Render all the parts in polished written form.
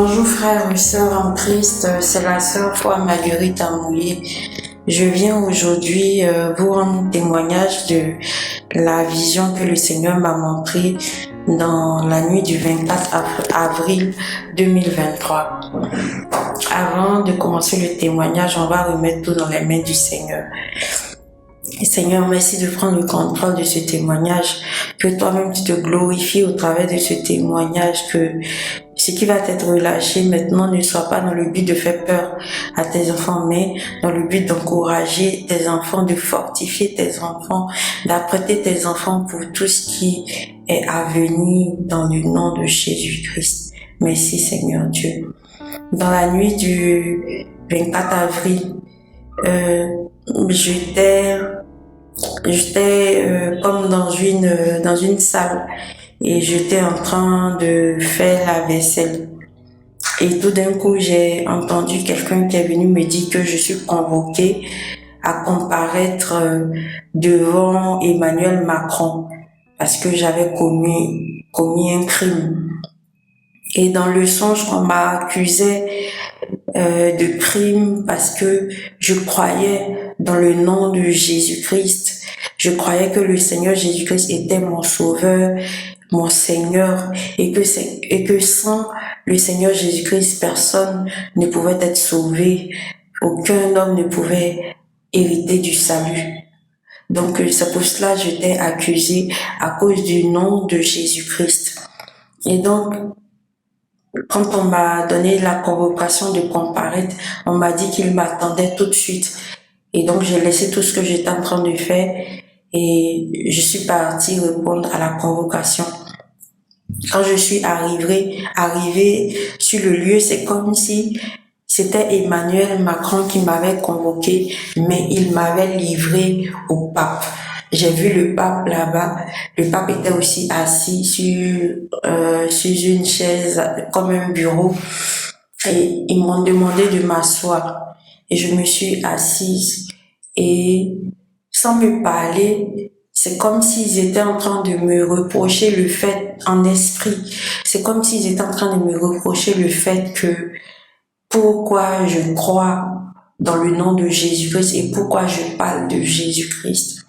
Bonjour frères et sœurs en Christ, c'est la sœur Foi Marguerite Amouillé. Je viens aujourd'hui vous rendre témoignage de la vision que le Seigneur m'a montrée dans la nuit du 24 avril 2023. Avant de commencer le témoignage, on va remettre tout dans les mains du Seigneur. Et Seigneur, merci de prendre le contrôle de ce témoignage, que toi-même tu te glorifies au travers de ce témoignage, que ce qui va être relâché maintenant ne soit pas dans le but de faire peur à tes enfants, mais dans le but d'encourager tes enfants, de fortifier tes enfants, d'apprêter tes enfants pour tout ce qui est à venir dans le nom de Jésus-Christ. Merci Seigneur Dieu. Dans la nuit du 24 avril, j'étais comme dans une salle et j'étais en train de faire la vaisselle. Et tout d'un coup, j'ai entendu quelqu'un qui est venu me dire que je suis convoquée à comparaître devant Emmanuel Macron parce que j'avais commis un crime. Et dans le songe, on m'a accusé de crime parce que je croyais dans le nom de Jésus-Christ. Je croyais que le Seigneur Jésus-Christ était mon sauveur, mon Seigneur, et que sans le Seigneur Jésus-Christ, personne ne pouvait être sauvé. Aucun homme ne pouvait hériter du salut. Donc c'est pour cela que j'étais accusée à cause du nom de Jésus-Christ. Et donc, quand on m'a donné la convocation de comparaître, on m'a dit qu'il m'attendait tout de suite. Et donc, j'ai laissé tout ce que j'étais en train de faire et je suis partie répondre à la convocation. Quand je suis arrivée sur le lieu, c'est comme si c'était Emmanuel Macron qui m'avait convoqué, mais il m'avait livré au pape. J'ai vu le pape là-bas. Le pape était aussi assis sur une chaise comme un bureau et ils m'ont demandé de m'asseoir et je me suis assise et sans me parler, c'est comme s'ils étaient en train de me reprocher le fait en esprit. C'est comme s'ils étaient en train de me reprocher le fait que pourquoi je crois dans le nom de Jésus-Christ et pourquoi je parle de Jésus-Christ.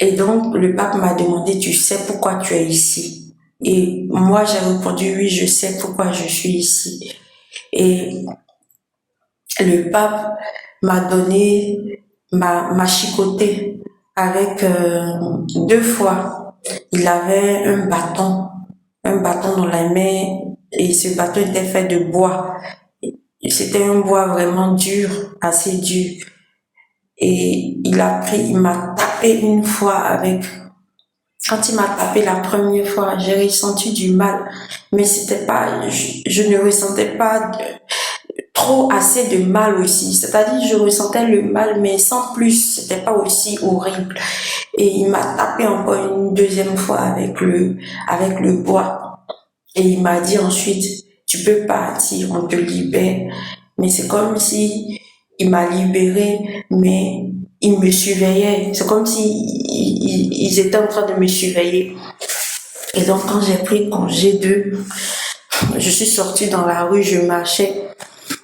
Et donc, le pape m'a demandé, tu sais pourquoi tu es ici? Et moi, j'ai répondu, oui, je sais pourquoi je suis ici. Et le pape m'a chicoté avec 2 fois. Il avait un bâton dans la main et ce bâton était fait de bois. C'était un bois vraiment dur, assez dur. Et il m'a tapé une fois quand il m'a tapé la première fois, j'ai ressenti du mal, mais c'était pas, je ne ressentais pas trop assez de mal aussi. C'est-à-dire, je ressentais le mal, mais sans plus, c'était pas aussi horrible. Et il m'a tapé encore une deuxième fois avec le bois. Et il m'a dit ensuite, tu peux partir, on te libère. Mais c'est comme si il m'a libéré, mais il me surveillait. C'est comme si ils étaient en train de me surveiller. Et donc, quand j'ai pris congé d'eux, je suis sortie dans la rue, je marchais.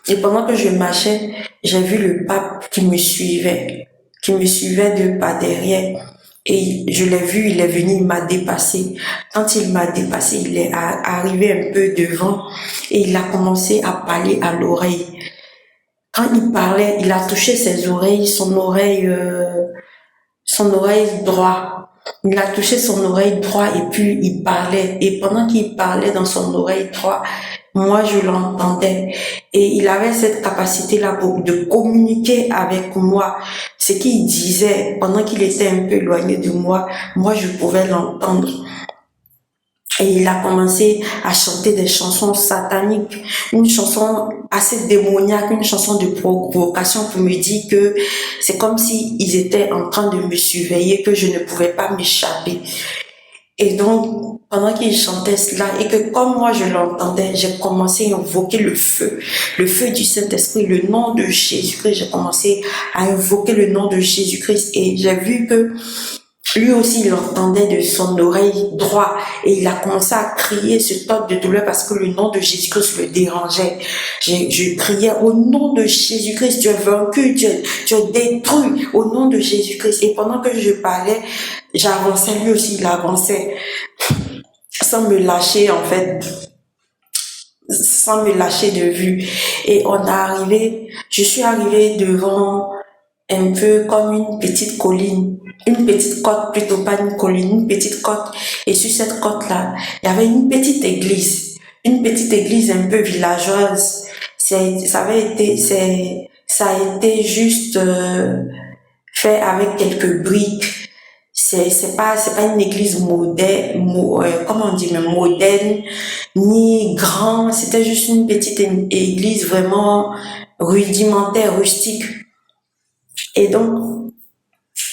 Et pendant que je marchais, j'ai vu le pape qui me suivait de pas derrière. Et je l'ai vu, il est venu, il m'a dépassé. Quand il m'a dépassé, il est arrivé un peu devant et il a commencé à parler à l'oreille. Quand il parlait, il a touché ses oreilles, son oreille droite. Il a touché son oreille droite et puis il parlait. Et pendant qu'il parlait dans son oreille droite, moi je l'entendais. Et il avait cette capacité-là de communiquer avec moi. Ce qu'il disait, pendant qu'il était un peu éloigné de moi je pouvais l'entendre. Et il a commencé à chanter des chansons sataniques, une chanson assez démoniaque, une chanson de provocation pour me dire que c'est comme si ils étaient en train de me surveiller, que je ne pouvais pas m'échapper. Et donc, pendant qu'il chantait cela, et que comme moi je l'entendais, j'ai commencé à invoquer le feu du Saint-Esprit, le nom de Jésus-Christ. J'ai commencé à invoquer le nom de Jésus-Christ et j'ai vu que Lui aussi, il entendait de son oreille droite et il a commencé à crier ce toque de douleur parce que le nom de Jésus-Christ le dérangeait. Je criais au nom de Jésus-Christ, tu es vaincu, tu es détruit au nom de Jésus-Christ. Et pendant que je parlais, j'avançais, lui aussi il avançait sans me lâcher en fait, sans me lâcher de vue. Et je suis arrivée devant un peu comme une petite côte, plutôt pas une colline, une petite côte. Et sur cette côte-là, il y avait une petite église un peu villageoise. Ça a été juste fait avec quelques briques. C'est pas une église moderne, comment on dit, mais moderne, ni grand. C'était juste une petite église vraiment rudimentaire, rustique. Et donc,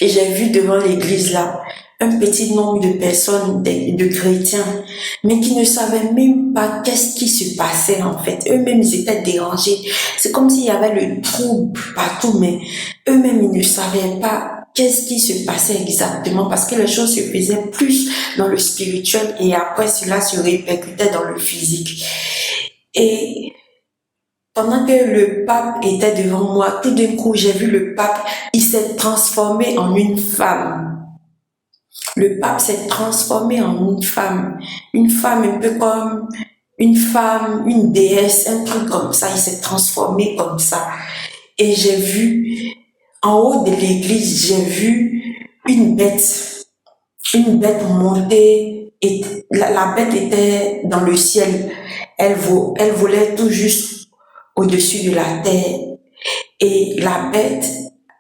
j'ai vu devant l'église là un petit nombre de personnes, de chrétiens, mais qui ne savaient même pas qu'est-ce qui se passait en fait. Eux-mêmes, ils étaient dérangés. C'est comme s'il y avait le trouble partout, mais eux-mêmes, ils ne savaient pas qu'est-ce qui se passait exactement parce que les choses se faisaient plus dans le spirituel et après cela se répercutait dans le physique. Et pendant que le pape était devant moi, tout d'un coup, j'ai vu le pape, il s'est transformé en une femme. Le pape s'est transformé en une femme un peu comme une femme, une déesse, un truc comme ça, il s'est transformé comme ça. Et j'ai vu, en haut de l'église, j'ai vu une bête monter, et la bête était dans le ciel, elle volait tout juste au-dessus de la terre et la bête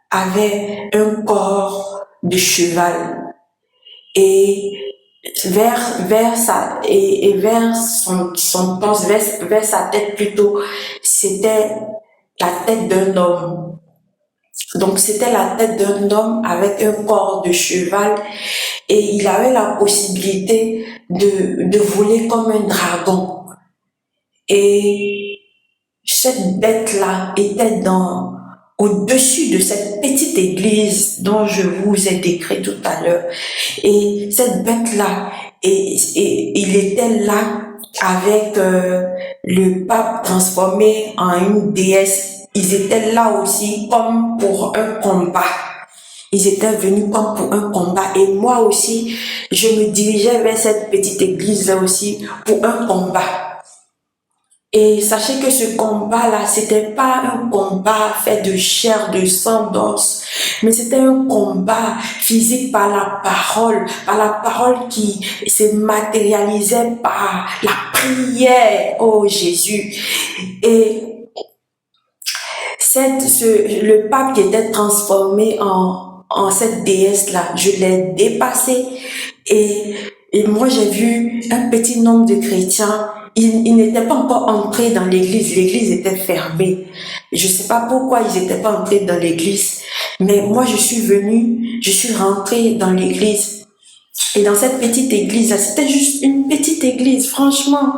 avait un corps de cheval et vers son torse, vers sa tête plutôt, c'était la tête d'un homme. Donc c'était la tête d'un homme avec un corps de cheval et il avait la possibilité de voler comme un dragon. Et cette bête-là était au-dessus de cette petite église dont je vous ai décrit tout à l'heure. Et cette bête-là, il était là avec le pape transformé en une déesse. Ils étaient là aussi comme pour un combat. Ils étaient venus comme pour un combat. Et moi aussi, je me dirigeais vers cette petite église-là aussi pour un combat. Et sachez que ce combat-là, c'était pas un combat fait de chair, de sang, d'os, mais c'était un combat physique par la parole qui se matérialisait par la prière, oh Jésus. Et le pape qui était transformé en cette déesse-là, je l'ai dépassé et moi j'ai vu un petit nombre de chrétiens. Ils n'étaient pas encore entrés dans l'église était fermée. Je sais pas pourquoi ils n'étaient pas entrés dans l'église, mais moi je suis rentrée dans l'église. Et dans cette petite église, c'était juste une petite église, franchement,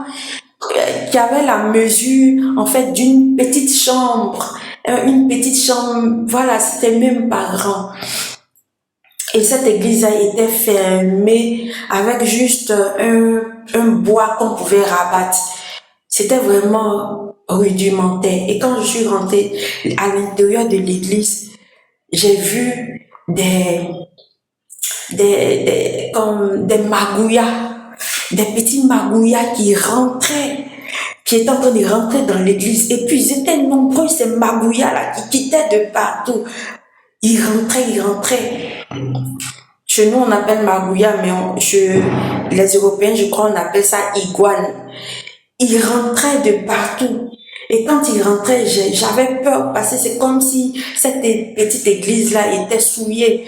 qui avait la mesure, en fait, d'une petite chambre. Une petite chambre, voilà, c'était même pas grand. Et cette église a été fermée avec juste un bois qu'on pouvait rabattre. C'était vraiment rudimentaire. Et quand je suis rentrée à l'intérieur de l'église, j'ai vu comme des magouillas, des petits magouillas qui étaient en train de rentrer dans l'église. Et puis, ils étaient nombreux, ces magouillas-là, qui quittaient de partout. Ils rentraient. Chez nous, on appelle magouilla, mais les Européens, je crois, on appelle ça iguane. Ils rentraient de partout. Et quand ils rentraient, j'avais peur parce que c'est comme si cette petite église-là était souillée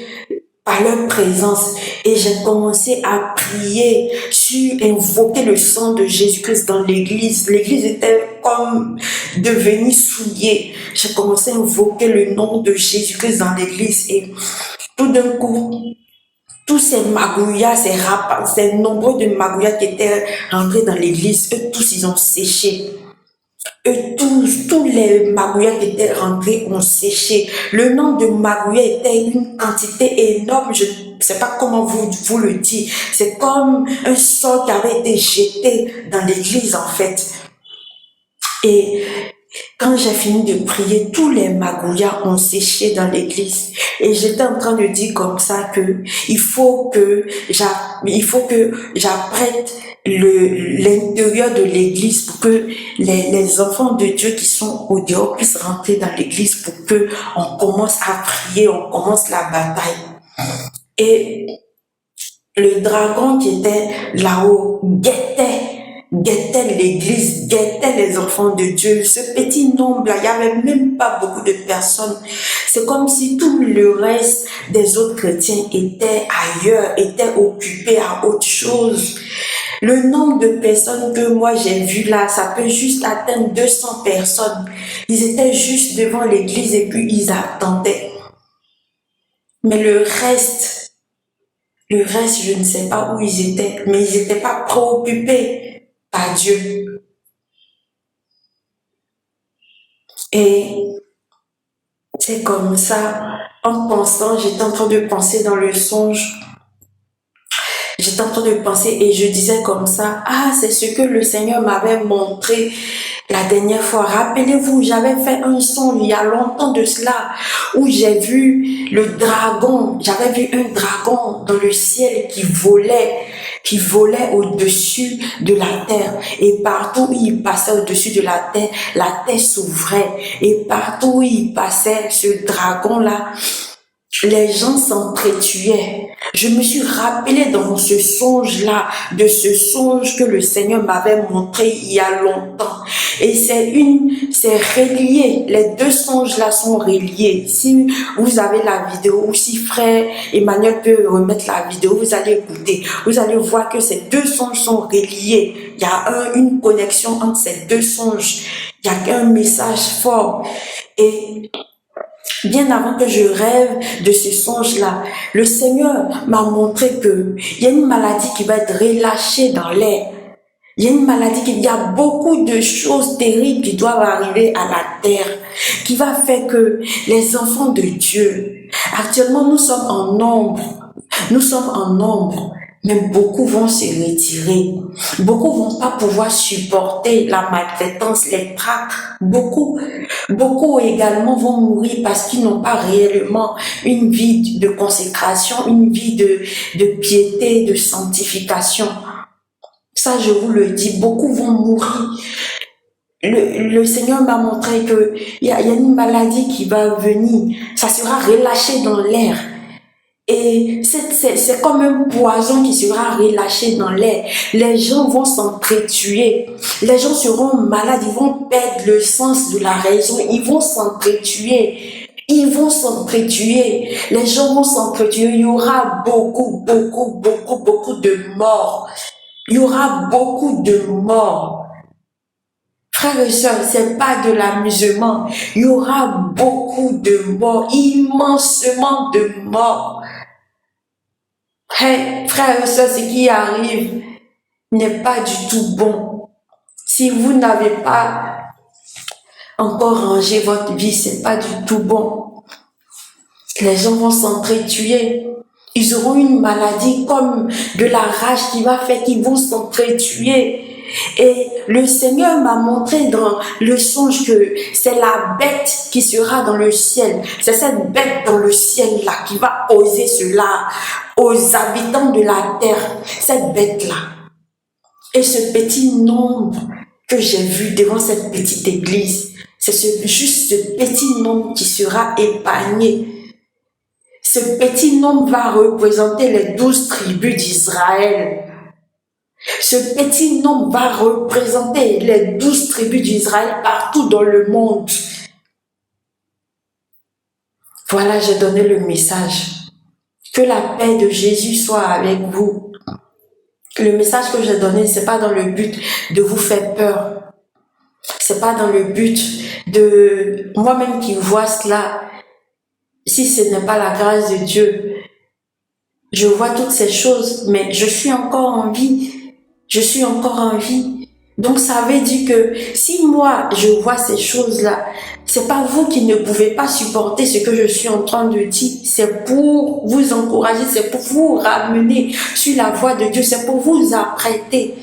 par leur présence. Et j'ai commencé à prier, invoquer le sang de Jésus-Christ dans l'église. L'église était comme devenue souillée. J'ai commencé à invoquer le nom de Jésus-Christ dans l'église et tout d'un coup, tous ces magouillas, ces nombreux de magouillas qui étaient rentrés dans l'église, eux tous, ils ont séché. Tous les magouillas qui étaient rentrés ont séché. Le nombre de magouillas était une quantité énorme. sais pas comment vous le dire. C'est comme un sort qui avait été jeté dans l'église, en fait. Et quand j'ai fini de prier, tous les magouillas ont séché dans l'église. Et j'étais en train de dire comme ça que il faut que j'apprête l'intérieur de l'église pour que les enfants de Dieu qui sont au dehors puissent rentrer dans l'église pour que on commence à prier, on commence la bataille. Et le dragon qui était là-haut guettait l'église, guettait les enfants de Dieu. Ce petit nombre-là, il n'y avait même pas beaucoup de personnes. C'est comme si tout le reste des autres chrétiens étaient ailleurs, étaient occupés à autre chose. Le nombre de personnes que moi j'ai vu là, ça peut juste atteindre 200 personnes. Ils étaient juste devant l'église et puis ils attendaient. Mais le reste, je ne sais pas où ils étaient, mais ils n'étaient pas préoccupés par Dieu. Et c'est comme ça, en pensant, j'étais en train de penser dans le songe. J'étais en train de penser et je disais comme ça, ah, c'est ce que le Seigneur m'avait montré la dernière fois. Rappelez-vous, j'avais fait un songe il y a longtemps de cela où j'ai vu le dragon, j'avais vu un dragon dans le ciel qui volait au-dessus de la terre. Et partout où il passait au-dessus de la terre s'ouvrait. Et partout où il passait, ce dragon-là, les gens s'entretuaient. Je me suis rappelé dans ce songe-là, de ce songe que le Seigneur m'avait montré il y a longtemps. Et c'est relié. Les deux songes-là sont reliés. Si vous avez la vidéo ou si frère Emmanuel peut remettre la vidéo, vous allez écouter. Vous allez voir que ces deux songes sont reliés. Il y a une connexion entre ces deux songes. Il y a un message fort. Et bien avant que je rêve de ce songe-là, le Seigneur m'a montré que il y a une maladie qui va être relâchée dans l'air. Il y a une maladie, il y a beaucoup de choses terribles qui doivent arriver à la terre, qui va faire que les enfants de Dieu, actuellement nous sommes en nombre, mais beaucoup vont se retirer. Beaucoup vont pas pouvoir supporter la maltraitance, les traques. Beaucoup également vont mourir parce qu'ils n'ont pas réellement une vie de consécration, une vie de piété, de sanctification. Ça, je vous le dis, beaucoup vont mourir. Le Seigneur m'a montré que il y a une maladie qui va venir. Ça sera relâché dans l'air. Et c'est comme un poison qui sera relâché dans l'air. Les gens vont s'entretuer. Les gens seront malades. Ils vont perdre le sens de la raison. Ils vont s'entretuer. Ils vont s'entretuer. Les gens vont s'entretuer. Il y aura beaucoup de morts. Il y aura beaucoup de morts. Frères et sœurs, c'est pas de l'amusement. Il y aura beaucoup de morts, immensément de morts. Hey, frères et sœurs, ce qui arrive n'est pas du tout bon. Si vous n'avez pas encore rangé votre vie, c'est pas du tout bon. Les gens vont s'entretuer. Ils auront une maladie comme de la rage qui va faire qu'ils vont s'entretuer. Et le Seigneur m'a montré dans le songe que c'est la bête qui sera dans le ciel. C'est cette bête dans le ciel-là qui va poser cela aux habitants de la terre. Cette bête-là. Et ce petit nombre que j'ai vu devant cette petite église, c'est juste ce petit nombre qui sera épargné. Ce petit nombre va représenter les 12 tribus d'Israël. Ce petit nombre va représenter les 12 tribus d'Israël partout dans le monde. Voilà, j'ai donné le message. Que la paix de Jésus soit avec vous. Le message que j'ai donné, c'est pas dans le but de vous faire peur. C'est pas dans le but de moi-même qui vois cela. Si ce n'est pas la grâce de Dieu, je vois toutes ces choses, mais je suis encore en vie. Je suis encore en vie. Donc ça veut dire que si moi je vois ces choses-là, C'est pas vous qui ne pouvez pas supporter ce que je suis en train de dire. C'est pour vous encourager, c'est pour vous ramener sur la voie de Dieu, c'est pour vous apprêter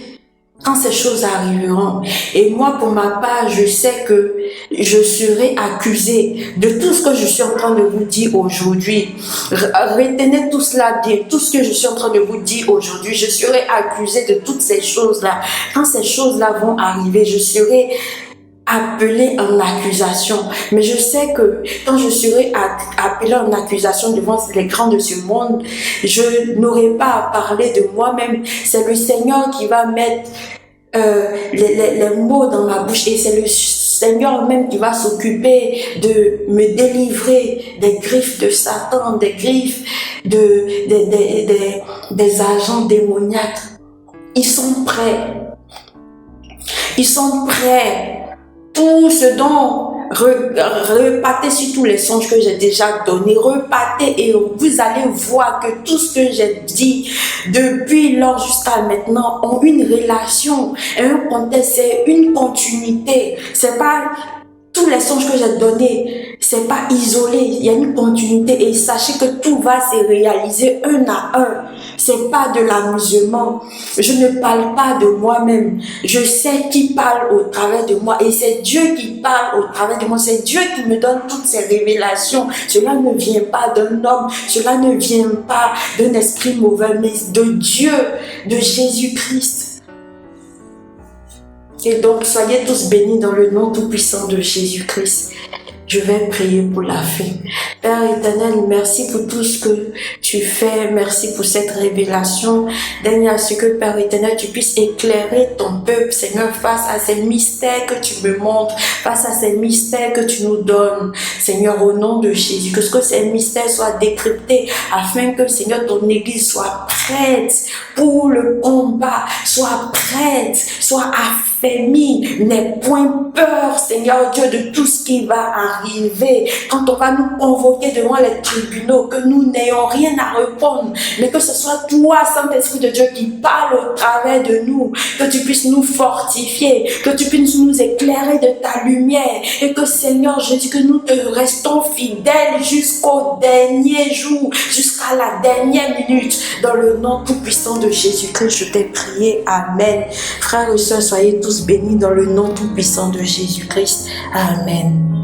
quand ces choses arriveront. Et moi, pour ma part, je sais que je serai accusée de tout ce que je suis en train de vous dire aujourd'hui. Retenez tout cela bien, tout ce que je suis en train de vous dire aujourd'hui. Je serai accusée de toutes ces choses-là. Quand ces choses-là vont arriver, je serai appelée en accusation. Mais je sais que quand je serai appelée en accusation devant les grands de ce monde, je n'aurai pas à parler de moi-même. C'est le Seigneur qui va mettre les mots dans ma bouche, et c'est le Seigneur même qui va s'occuper de me délivrer des griffes de Satan, des griffes des agents démoniaques. Ils sont prêts. Ils sont prêts. Tout ce dont repartez sur tous les songes que j'ai déjà donnés, repartez et vous allez voir que tout ce que j'ai dit depuis lors jusqu'à maintenant ont une relation et un contexte, c'est une continuité. C'est pas tous les songes que j'ai donnés, c'est pas isolé, il y a une continuité, et sachez que tout va se réaliser un à un. C'est pas de l'amusement. Je ne parle pas de moi-même. Je sais qui parle au travers de moi, et c'est Dieu qui parle au travers de moi. C'est Dieu qui me donne toutes ces révélations. Cela ne vient pas d'un homme, cela ne vient pas d'un esprit mauvais, mais de Dieu, de Jésus-Christ. Et donc, soyez tous bénis dans le nom tout-puissant de Jésus-Christ. Je vais prier pour la fin. Père éternel, merci pour tout ce que tu fais. Merci pour cette révélation. Daigne à ce que, Père éternel, tu puisses éclairer ton peuple, Seigneur, face à ces mystères que tu me montres, face à ces mystères que tu nous donnes, Seigneur, au nom de Jésus. Que ces mystères soient décryptés afin que, Seigneur, ton Église soit prête pour le combat, soit prête, soit affermie, n'aie point peur, Seigneur Dieu, de tout ce qui va arriver. Quand on va nous convoquer devant les tribunaux, que nous n'ayons rien à répondre, mais que ce soit toi, Saint-Esprit de Dieu, qui parle au travers de nous, que tu puisses nous fortifier, que tu puisses nous éclairer de ta lumière, et que, Seigneur, je dis que nous te restons fidèles jusqu'au dernier jour, jusqu'à la dernière minute, dans le nom tout-puissant de Jésus-Christ, je t'ai prié. Amen. Frères et sœurs, soyez tous bénis dans le nom tout-puissant de Jésus-Christ. Amen.